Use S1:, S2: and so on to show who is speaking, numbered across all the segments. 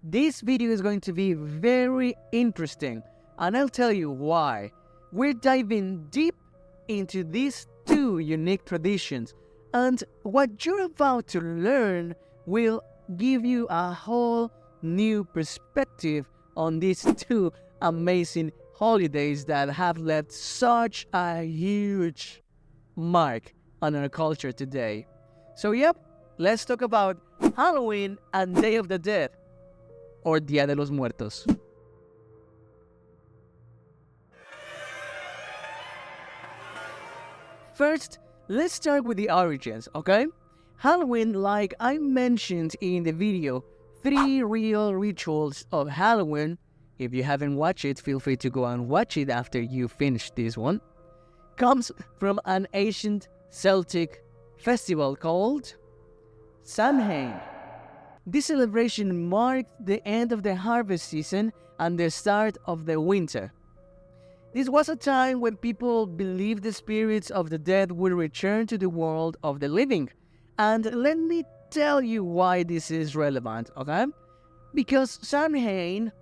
S1: This video is going to be very interesting, and I'll tell you why. We're diving deep into these two unique traditions, and what you're about to learn will give you a whole new perspective on these two amazing holidays that have left such a huge mark on our culture today. So yep, let's talk about Halloween and Day of the Dead, or Día de los Muertos. First, let's start with the origins, okay? Halloween, like I mentioned in the video, 3 real rituals of Halloween. If you haven't watched it, feel free to go and watch it after you finish this one. Comes from an ancient Celtic festival called Samhain. This celebration marked the end of the harvest season and the start of the winter. This was a time when people believed the spirits of the dead would return to the world of the living. And let me tell you why this is relevant, okay? Because Samhain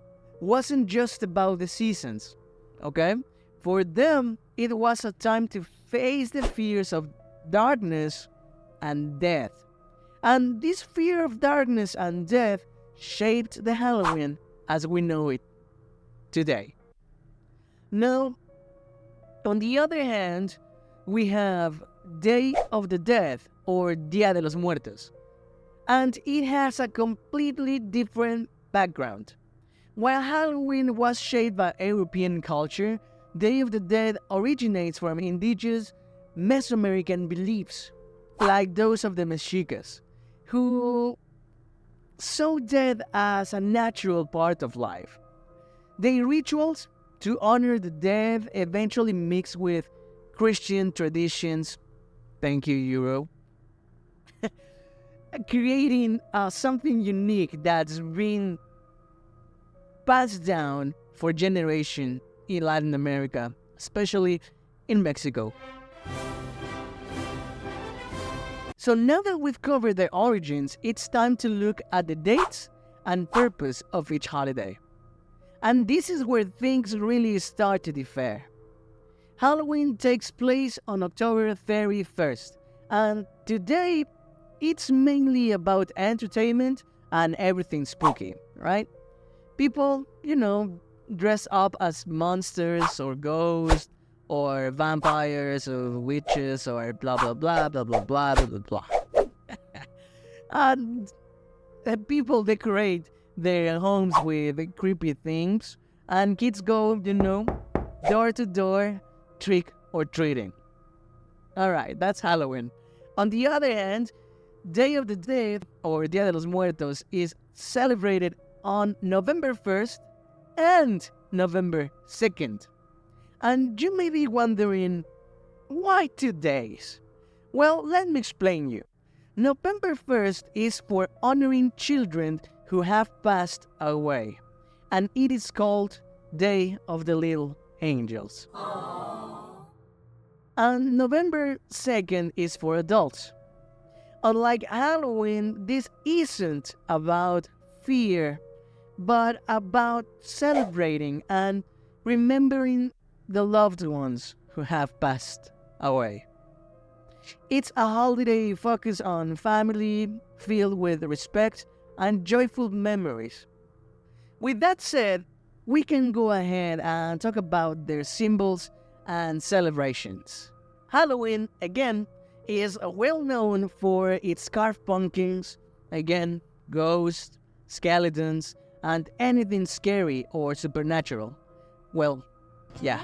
S1: wasn't just about the seasons, okay? For them, it was a time to face the fears of darkness and death. And this fear of darkness and death shaped the Halloween as we know it today. Now, on the other hand, we have Day of the Dead, or Día de los Muertos. And it has a completely different background. While Halloween was shaped by European culture, Day of the Dead originates from indigenous Mesoamerican beliefs, like those of the Mexicas, who saw death as a natural part of life. Their rituals to honor the dead eventually mixed with Christian traditions, thank you Euro, creating something unique that's been passed down for generations in Latin America, especially in Mexico. So now that we've covered the origins, it's time to look at the dates and purpose of each holiday. And this is where things really start to differ. Halloween takes place on October 31st, and today it's mainly about entertainment and everything spooky, right? People, dress up as monsters or ghosts, or vampires, or witches, or blah blah blah blah blah blah blah blah blah. And people decorate their homes with creepy things, and kids go, door to door, trick or treating. Alright, that's Halloween. On the other hand, Day of the Dead, or Día de los Muertos, is celebrated on November 1st and November 2nd. And you may be wondering, why 2 days? Well, let me explain you. November 1st is for honoring children who have passed away, and it is called Day of the Little Angels. Aww. And November 2nd is for adults. Unlike Halloween, this isn't about fear, but about celebrating and remembering the loved ones who have passed away. It's a holiday focused on family, filled with respect and joyful memories. With that said, we can go ahead and talk about their symbols and celebrations. Halloween, again, is well known for its carved pumpkins, again, ghosts, skeletons, and anything scary or supernatural. Well, yeah.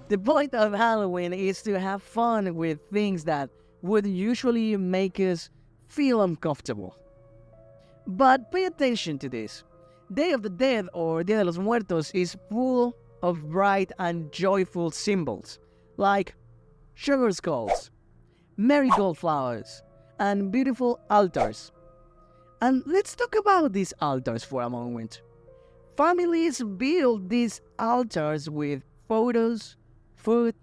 S1: The point of Halloween is to have fun with things that would usually make us feel uncomfortable. But pay attention to this. Day of the Dead, or Día de los Muertos, is full of bright and joyful symbols, like sugar skulls, marigold flowers, and beautiful altars. And let's talk about these altars for a moment. Families build these altars with photos, food,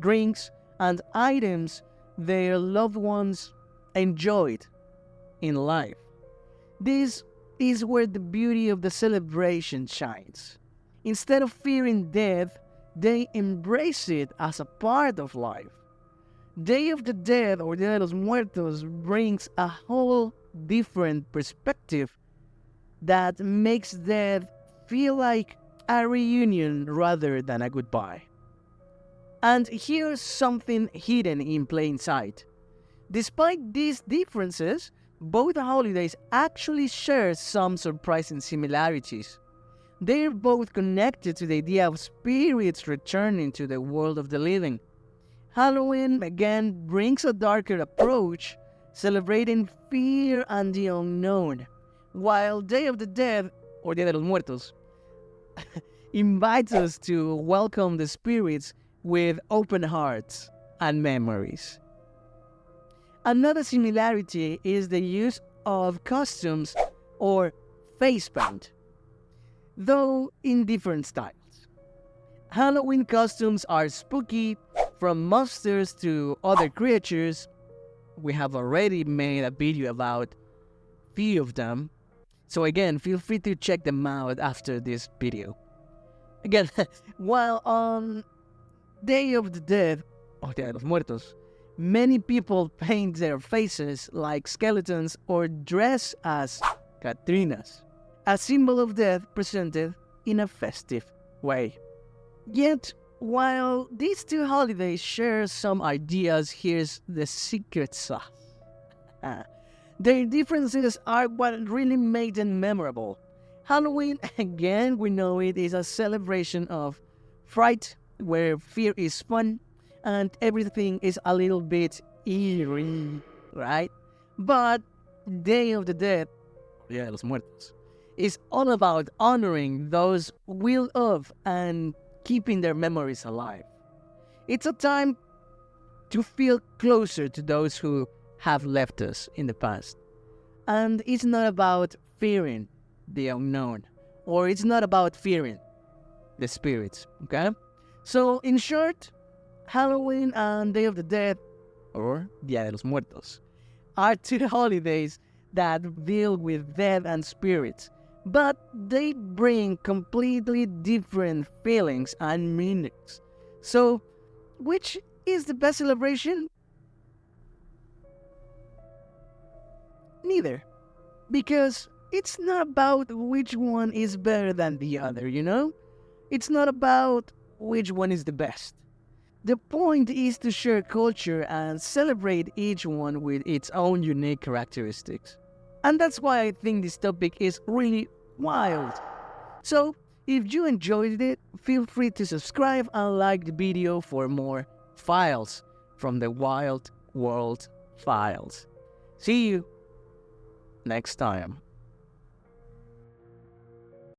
S1: drinks, and items their loved ones enjoyed in life. This is where the beauty of the celebration shines. Instead of fearing death, they embrace it as a part of life. Day of the Dead or Dia de los Muertos brings a whole different perspective that makes death feel like a reunion rather than a goodbye. And here's something hidden in plain sight. Despite these differences, both holidays actually share some surprising similarities. They're both connected to the idea of spirits returning to the world of the living. Halloween again brings a darker approach, celebrating fear and the unknown, while Day of the Dead, or Dia de los Muertos, invites us to welcome the spirits with open hearts and memories. Another similarity is the use of costumes or face paint, though in different styles. Halloween costumes are spooky, from monsters to other creatures. We have already made a video about a few of them, so again, feel free to check them out after this video. Again, while on Day of the Dead, or Dia de los Muertos, many people paint their faces like skeletons or dress as Catrinas, a symbol of death presented in a festive way. Yet, while these two holidays share some ideas, here's the secret sauce. Their differences are what really made them memorable. Halloween, again, we know it is a celebration of fright, where fear is fun and everything is a little bit eerie, right? But Day of the Dead, Dia de los Muertos, is all about honoring those we love and keeping their memories alive. It's a time to feel closer to those who have left us in the past. And it's not about fearing the unknown, or it's not about fearing the spirits, okay? So, in short, Halloween and Day of the Dead, or Dia de los Muertos, are two holidays that deal with death and spirits, but they bring completely different feelings and meanings. So, which is the best celebration? Neither. Because it's not about which one is better than the other, you know? It's not about which one is the best. The point is to share culture and celebrate each one with its own unique characteristics. And that's why I think this topic is really wild. So, if you enjoyed it, feel free to subscribe and like the video for more files from the Wild World Files. See you next time.